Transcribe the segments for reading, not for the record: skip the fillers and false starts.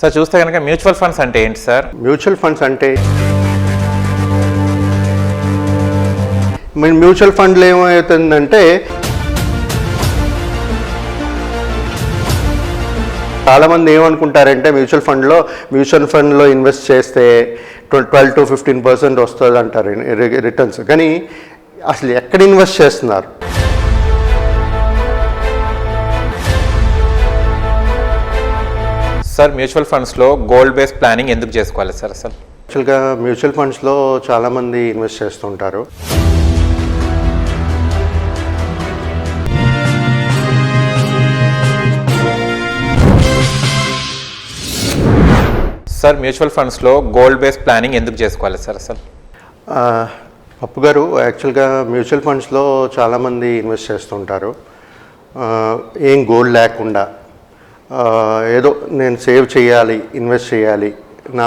Sir చూస్తే కనుక mutual funds అంటే ఏంటి సార్? మ్యూచువల్ ఫండ్స్ అంటే మ్యూచువల్ ఫండ్లు ఏమవుతుందంటే చాలామంది ఏమనుకుంటారంటే మ్యూచువల్ ఫండ్లో ఇన్వెస్ట్ చేస్తే 12 to 15% వస్తుంది అంటారు రిటర్న్స్. కానీ అసలు ఎక్కడ ఇన్వెస్ట్ చేస్తున్నారు? సార్ మ్యూచువల్ ఫండ్స్లో గోల్డ్ బేస్ ప్లానింగ్ ఎందుకు చేసుకోవాలి సార్? అసలు యాక్చువల్గా మ్యూచువల్ ఫండ్స్లో చాలామంది ఇన్వెస్ట్ చేస్తుంటారు. సార్ మ్యూచువల్ ఫండ్స్లో గోల్డ్ బేస్ ప్లానింగ్ ఎందుకు చేసుకోవాలి సార్? అసలు పప్పు గారు, యాక్చువల్గా మ్యూచువల్ ఫండ్స్లో చాలామంది ఇన్వెస్ట్ చేస్తుంటారు. ఏం గోల్డ్ లేకుండా ఏదో నేను సేవ్ చేయాలి, ఇన్వెస్ట్ చేయాలి, నా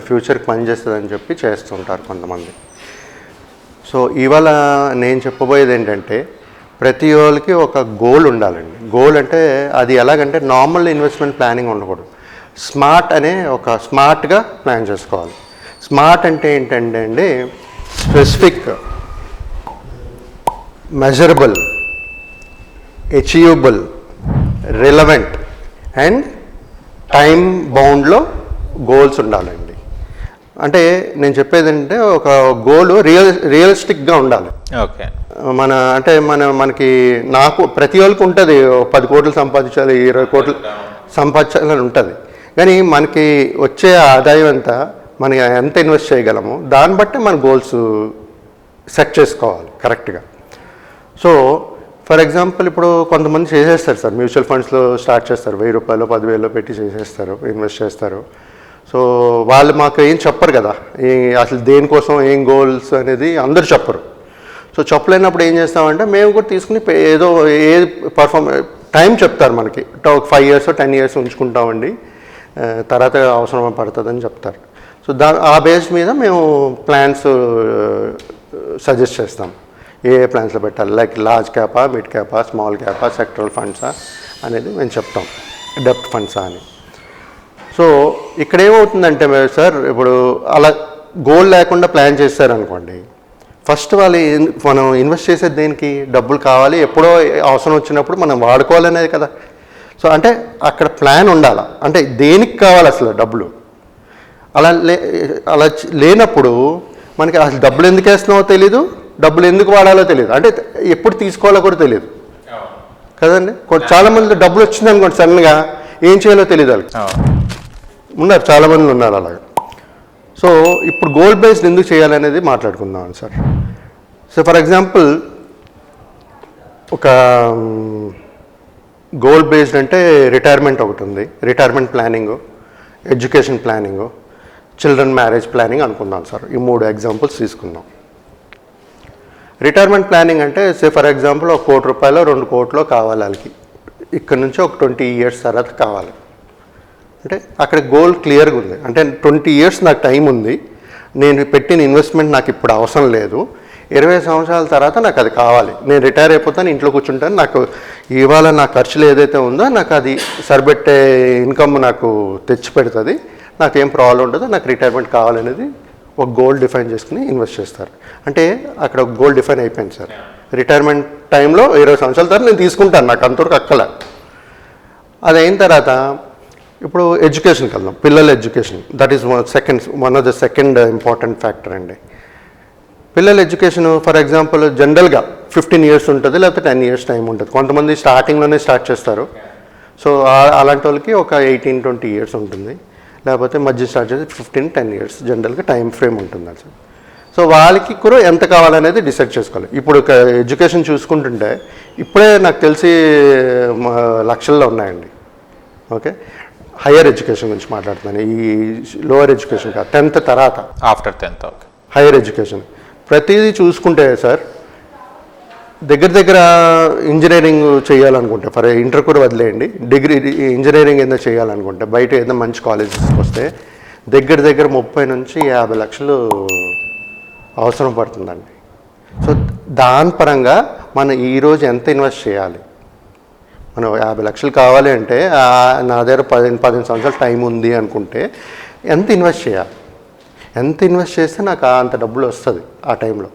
ఫ్యూచర్కి పనిచేస్తుందని చెప్పి చేస్తుంటారు కొంతమంది. సో ఇవాళ నేను చెప్పబోయేది ఏంటంటే ప్రతి వాళ్ళకి ఒక గోల్ ఉండాలండి. గోల్ అంటే అది ఎలాగంటే నార్మల్ ఇన్వెస్ట్మెంట్ ప్లానింగ్ ఉండకూడదు. స్మార్ట్గా ప్లాన్ చేసుకోవాలి. స్మార్ట్ అంటే ఏంటంటే అండి, specific, measurable, achievable, relevant and time బౌండ్లో గోల్స్ ఉండాలండి. అంటే నేను చెప్పేది ఏంటంటే ఒక గోల్ రియలిస్టిక్గా ఉండాలి. ఓకే. మనకి నాకు ప్రతి వాళ్ళకి ఉంటుంది 10 కోట్లు సంపాదించాలి, 20 కోట్లు సంపాదించాలని ఉంటుంది. కానీ మనకి వచ్చే ఆదాయం అంతా మనం ఎంత ఇన్వెస్ట్ చేయగలము దాన్ని బట్టి మన గోల్స్ సెట్ చేసుకోవాలి కరెక్ట్గా. సో ఫర్ ఎగ్జాంపుల్ ఇప్పుడు కొంతమంది చేసేస్తారు సార్, మ్యూచువల్ ఫండ్స్లో స్టార్ట్ చేస్తారు, 1000 రూపాయలు 10,000 పెట్టి చేసేస్తారు, ఇన్వెస్ట్ చేస్తారు. సో వాళ్ళు మాకు ఏం చెప్పరు కదా, అసలు దేనికోసం ఏం గోల్స్ అనేది అందరూ చెప్పరు. సో చెప్పలేనప్పుడు ఏం చేస్తామంటే మేము కూడా తీసుకుని ఏదో టైం చెప్తారు మనకి, ఒక 5 years 10 years ఉంచుకుంటామండి, తర్వాత అవసరం పడుతుందని చెప్తారు. సో ఆ బేస్ మీద మేము ప్లాన్స్ సజెస్ట్ చేస్తాం. ఏ ప్లాన్స్లో పెట్టాలి, లైక్ లార్జ్ క్యాపా, మిడ్ క్యాపా, స్మాల్ క్యాపా, సెక్టరల్ ఫండ్సా అనేది మేము చెప్తాం, డెప్త్ ఫండ్సా అని. సో ఇక్కడ ఏమవుతుందంటే సార్, ఇప్పుడు అలా గోల్ లేకుండా ప్లాన్ చేస్తారనుకోండి, ఫస్ట్ మనం ఇన్వెస్ట్ చేసేది దేనికి? డబ్బులు కావాలి, ఎప్పుడో అవసరం వచ్చినప్పుడు మనం వాడుకోవాలనేది కదా. సో అంటే అక్కడ ప్లాన్ ఉండాలి. అంటే దేనికి కావాలి అసలు డబ్బులు? అలా లేనప్పుడు మనకి అసలు డబ్బులు ఎందుకు వేస్తున్నావో తెలీదు, డబ్బులు ఎందుకు వాడాలో తెలియదు, అంటే ఎప్పుడు తీసుకోవాలో కూడా తెలియదు కదండి. చాలామంది డబ్బులు వచ్చింది అనుకోండి, సడన్గా ఏం చేయాలో తెలియదు వాళ్ళకి ఉన్నారు, చాలామంది ఉన్నారు అలాగా. సో ఇప్పుడు గోల్ బేస్డ్ ఎందుకు చేయాలనేది మాట్లాడుకుందాం సార్. సో ఫర్ ఎగ్జాంపుల్ ఒక గోల్ బేస్డ్ అంటే రిటైర్మెంట్ ఒకటి ఉంది, retirement planning, education planning, children marriage planning అనుకుందాం సార్. ఈ 3 ఎగ్జాంపుల్స్ తీసుకుందాం. రిటైర్మెంట్ ప్లానింగ్ అంటే ఫర్ ఎగ్జాంపుల్ 1 కోటి రూపాయలు 2 కోట్లు కావాలి వాళ్ళకి, ఇక్కడ నుంచి ఒక 20 years తర్వాత కావాలి అంటే అక్కడ గోల్ క్లియర్గా ఉంది. అంటే 20 years నాకు టైం ఉంది, నేను పెట్టిన ఇన్వెస్ట్మెంట్ నాకు ఇప్పుడు అవసరం లేదు, 20 సంవత్సరాల తర్వాత నాకు అది కావాలి, నేను రిటైర్ అయిపోతాను, ఇంట్లో కూర్చుంటాను, నాకు ఇవాళ నా ఖర్చులు ఏదైతే ఉందో నాకు అది సరిపెట్టే ఇన్కమ్ నాకు తెచ్చి పెడుతుంది, నాకేం ప్రాబ్లం ఉండదు, నాకు రిటైర్మెంట్ కావాలనేది ఒక గోల్ డిఫైన్ చేసుకుని ఇన్వెస్ట్ చేస్తారు. అంటే అక్కడ ఒక గోల్ డిఫైన్ అయిపోయింది సార్. రిటైర్మెంట్ టైంలో 20 సంవత్సరాల తర్వాత నేను తీసుకుంటాను, నాకు అంతవరకు అక్కల. అది అయిన తర్వాత ఇప్పుడు ఎడ్యుకేషన్కి వెళ్దాం. పిల్లల education, that is one of the second important factor అండి. పిల్లల ఎడ్యుకేషన్ ఫర్ ఎగ్జాంపుల్ జనరల్గా 15 years ఉంటుంది, లేకపోతే 10 years టైం ఉంటుంది. కొంతమంది స్టార్టింగ్లోనే స్టార్ట్ చేస్తారు. సో అలాంటి వాళ్ళకి ఒక 18-20 years ఉంటుంది, లేకపోతే మధ్య స్టార్ట్ చేసి 15-10 years జనరల్గా టైం ఫ్రేమ్ ఉంటుంది అసలు. సో వాళ్ళకి కూడా ఎంత కావాలనేది డిసైడ్ చేసుకోవాలి. ఇప్పుడు ఎడ్యుకేషన్ చూసుకుంటుంటే ఇప్పుడే నాకు తెలిసి లక్షల్లో ఉన్నాయండి. ఓకే, హయ్యర్ ఎడ్యుకేషన్ గురించి మాట్లాడుతున్నాను, ఈ లోవర్ ఎడ్యుకేషన్ కాదు, 10th తర్వాత, after 10th. Okay, higher education ప్రతిదీ చూసుకుంటే సార్, దగ్గర ఇంజనీరింగ్ చేయాలనుకుంటే, ఫర్ ఇంటర్ కూడా వదిలేయండి, డిగ్రీ ఇంజనీరింగ్ ఏదో చేయాలనుకుంటే బయట ఏదో మంచి కాలేజెస్కి వస్తే దగ్గర 30 నుంచి 50 లక్షలు అవసరం పడుతుందండి. సో దాని పరంగా మనం ఈరోజు ఎంత ఇన్వెస్ట్ చేయాలి, మనం 50 లక్షలు కావాలి అంటే నా దగ్గర 15 సంవత్సరాలు టైం ఉంది అనుకుంటే ఎంత ఇన్వెస్ట్ చేయాలి, ఎంత ఇన్వెస్ట్ చేస్తే నాకు అంత డబ్బులు వస్తుంది ఆ టైంలో.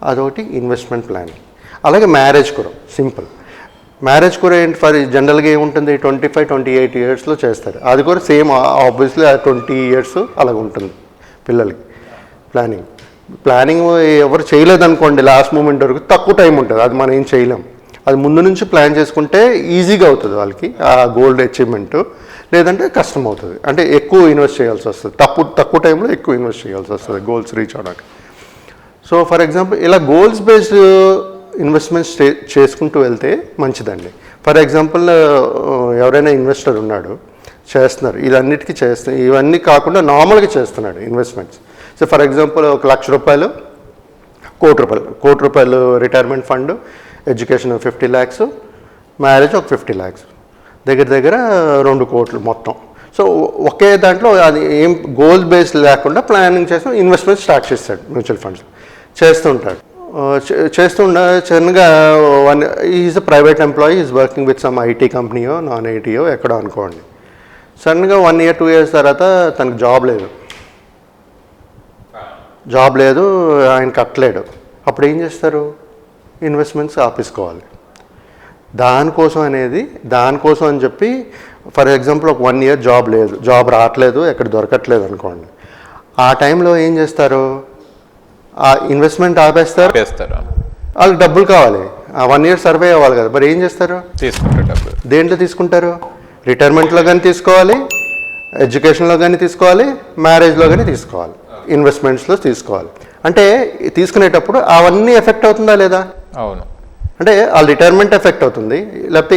అదొకటి ఇన్వెస్ట్మెంట్ ప్లానింగ్. అలాగే మ్యారేజ్ కూడా సింపుల్. మ్యారేజ్ కూడా ఏంటి ఫర్ జనరల్గా ఏముంటుంది 25-28 ఇయర్స్లో చేస్తారు. అది కూడా సేమ్ ఆబ్వియస్లీ 20 ఇయర్స్ అలాగ ఉంటుంది పిల్లలకి. ప్లానింగ్ ఎవరు చేయలేదనుకోండి లాస్ట్ మూమెంట్ వరకు తక్కువ టైం ఉంటుంది, అది మనం ఏం చేయలేం. అది ముందు నుంచి ప్లాన్ చేసుకుంటే ఈజీగా అవుతుంది వాళ్ళకి ఆ గోల్డ్ అచీవ్మెంట్. లేదంటే కష్టం అవుతుంది, అంటే ఎక్కువ ఇన్వెస్ట్ చేయాల్సి వస్తుంది, తక్కువ టైంలో ఎక్కువ ఇన్వెస్ట్ చేయాల్సి వస్తుంది గోల్స్ రీచ్ అవడానికి. సో ఫర్ ఎగ్జాంపుల్ ఇలా గోల్స్ బేస్డ్ ఇన్వెస్ట్మెంట్స్ చేసుకుంటూ వెళ్తే మంచిదండి. ఫర్ ఎగ్జాంపుల్ ఎవరైనా ఇన్వెస్టర్ ఉన్నాడు, చేస్తున్నారు, ఇదన్నిటికీ ఇవన్నీ కాకుండా నార్మల్గా చేస్తున్నాడు ఇన్వెస్ట్మెంట్స్. సో ఫర్ ఎగ్జాంపుల్ 1 లక్ష రూపాయలు, కోటి రూపాయలు retirement fund, education 50 lakhs, marriage ఒక 50 lakhs, దగ్గర 2 కోట్లు మొత్తం. సో ఒకే దాంట్లో అది ఏం గోల్ బేస్డ్ లేకుండా ప్లానింగ్ చేసి ఇన్వెస్ట్మెంట్ స్టార్ట్ చేస్తాడు, మ్యూచువల్ ఫండ్స్ చేస్తుంటాడు. చిన్నగా is a private employee, is working with some IT కంపెనీయో నాన్ ఐటీయో ఎక్కడో అనుకోండి. సడన్గా 1 year 2 years తర్వాత తనకు జాబ్ లేదు, ఆయన కట్టలేడు. అప్పుడు ఏం చేస్తారు, ఇన్వెస్ట్మెంట్స్ ఆపేసుకోవాలి. దానికోసం అని చెప్పి ఫర్ ఎగ్జాంపుల్ ఒక 1 year జాబ్ రావట్లేదు, ఎక్కడ దొరకట్లేదు అనుకోండి. ఆ టైంలో ఏం చేస్తారు, ఆ ఇన్వెస్ట్మెంట్ ఆపేస్తారు. వాళ్ళకి డబ్బులు కావాలి, ఆ 1 year సర్వే అవ్వాలి కదా. మరి ఏం చేస్తారు, తీసుకుంటారు. దేంట్లో తీసుకుంటారు, రిటైర్మెంట్లో కానీ తీసుకోవాలి, ఎడ్యుకేషన్లో కానీ తీసుకోవాలి, మ్యారేజ్లో కానీ తీసుకోవాలి, ఇన్వెస్ట్మెంట్స్లో తీసుకోవాలి. అంటే తీసుకునేటప్పుడు అవన్నీ ఎఫెక్ట్ అవుతుందా లేదా? అవును. అంటే వాళ్ళ రిటైర్మెంట్ ఎఫెక్ట్ అవుతుంది, లేకపోతే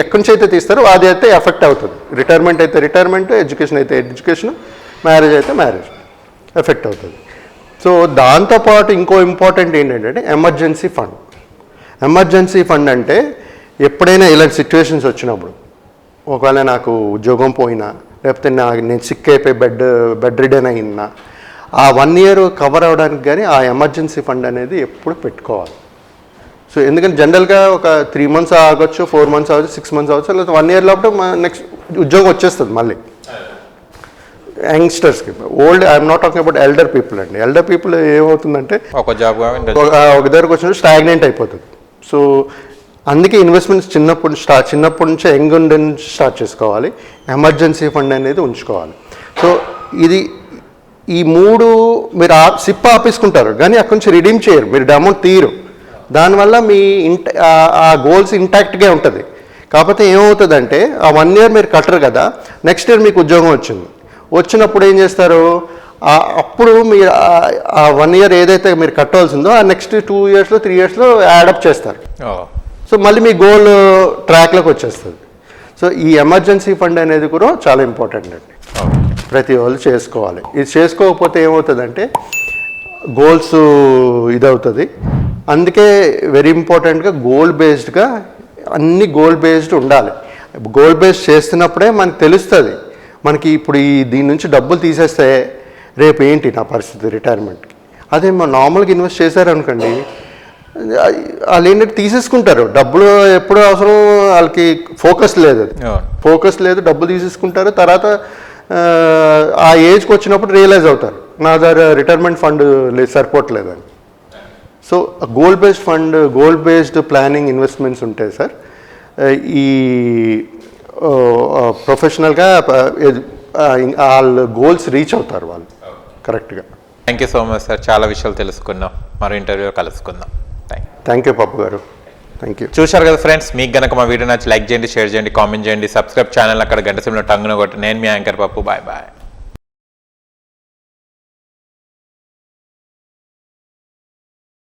ఎక్కడి నుంచి అయితే తీస్తారో అది అయితే ఎఫెక్ట్ అవుతుంది. రిటైర్మెంట్ అయితే రిటైర్మెంట్, ఎడ్యుకేషన్ అయితే ఎడ్యుకేషన్, మ్యారేజ్ అయితే మ్యారేజ్ ఎఫెక్ట్ అవుతుంది. సో దాంతోపాటు ఇంకో ఇంపార్టెంట్ ఏంటంటే ఎమర్జెన్సీ ఫండ్ అంటే ఎప్పుడైనా ఇలాంటి సిచ్యువేషన్స్ వచ్చినప్పుడు, ఒకవేళ నాకు ఉద్యోగం పోయినా, లేకపోతే నేను సిక్ అయిపోయి బెడ్ రిడన్ అయినా, ఆ 1 year కవర్ అవ్వడానికి కానీ ఆ ఎమర్జెన్సీ ఫండ్ అనేది ఎప్పుడు పెట్టుకోవాలి. సో ఎందుకంటే జనరల్గా ఒక 3 months ఆగొచ్చు, 4 months అవ్వచ్చు, 6 months అవ్వచ్చు, లేదా 1 year లోపల నెక్స్ట్ ఉద్యోగం వచ్చేస్తుంది మళ్ళీ. యంగ్స్టర్స్కి, I'm not talking about elder people అండి. ఎల్డర్ పీపుల్ ఏమవుతుందంటే ఒక దగ్గరకు వచ్చినప్పుడు స్టాగ్నెంట్ అయిపోతుంది. సో అందుకే ఇన్వెస్ట్మెంట్స్ చిన్నప్పటి నుంచి యంగ్ నుంచి స్టార్ట్ చేసుకోవాలి, ఎమర్జెన్సీ ఫండ్ అనేది ఉంచుకోవాలి. సో ఈ 3 మీరు సిప్ ఆపేసుకుంటారు కానీ అక్కడి నుంచి రిడీమ్ చేయరు, మీరు అమౌంట్ తీయరు. దానివల్ల మీ ఆ గోల్స్ ఇంటాక్ట్గా ఉంటుంది. కాకపోతే ఏమవుతుందంటే ఆ 1 year మీరు కట్టరు కదా, నెక్స్ట్ ఇయర్ మీకు ఉద్యోగం వచ్చినప్పుడు ఏం చేస్తారు, అప్పుడు మీరు ఆ 1 year ఏదైతే మీరు కట్టాల్సిందో ఆ నెక్స్ట్ 2 yearsలో 3 yearsలో యాడప్ చేస్తారు. సో మళ్ళీ మీ గోల్ ట్రాక్లోకి వచ్చేస్తుంది. సో ఈ ఎమర్జెన్సీ ఫండ్ అనేది కూడా చాలా ఇంపార్టెంట్ అండి, ప్రతి వాళ్ళు చేసుకోవాలి. ఇది చేసుకోకపోతే ఏమవుతుందంటే గోల్స్ ఇదవుతుంది. అందుకే వెరీ ఇంపార్టెంట్గా అన్ని గోల్ బేస్డ్ ఉండాలి. గోల్ బేస్డ్ చేస్తున్నప్పుడే మనకు తెలుస్తుంది, మనకి ఇప్పుడు దీని నుంచి డబ్బులు తీసేస్తే రేపు ఏంటి నా పరిస్థితి రిటైర్మెంట్కి. అదే మనం నార్మల్గా ఇన్వెస్ట్ చేశారనుకోండి, వాళ్ళు ఏంటంటే తీసేసుకుంటారు డబ్బులు, ఎప్పుడు అవసరం వాళ్ళకి ఫోకస్ లేదు, డబ్బులు తీసేసుకుంటారు. తర్వాత ఆ ఏజ్కి వచ్చినప్పుడు రియలైజ్ అవుతారు, నా దగ్గర రిటైర్మెంట్ ఫండ్ సరిపోవట్లేదని. So goal based planning investments ఉంటాయి సార్. ఈ ప్రొఫెషనల్గా వాళ్ళ గోల్స్ రీచ్ అవుతారు వాళ్ళు కరెక్ట్గా. Thank you so much sir, చాలా విషయాలు తెలుసుకున్నాం. మరో ఇంటర్వ్యూలో కలుసుకుందాం. థ్యాంక్ యూ పప్పు గారు, థ్యాంక్ యూ. చూశారు కదా ఫ్రెండ్స్, మీకు గనక మా వీడియో నచ్చి లైక్ చేయండి, షేర్ చేయండి, కామెంట్ చేయండి, సబ్స్క్రైబ్ ఛానల్ అక్కడ గంట సింబల్ టంగున కొట్టి. నేను మీ యాంకర్ పప్పు, బాయ్.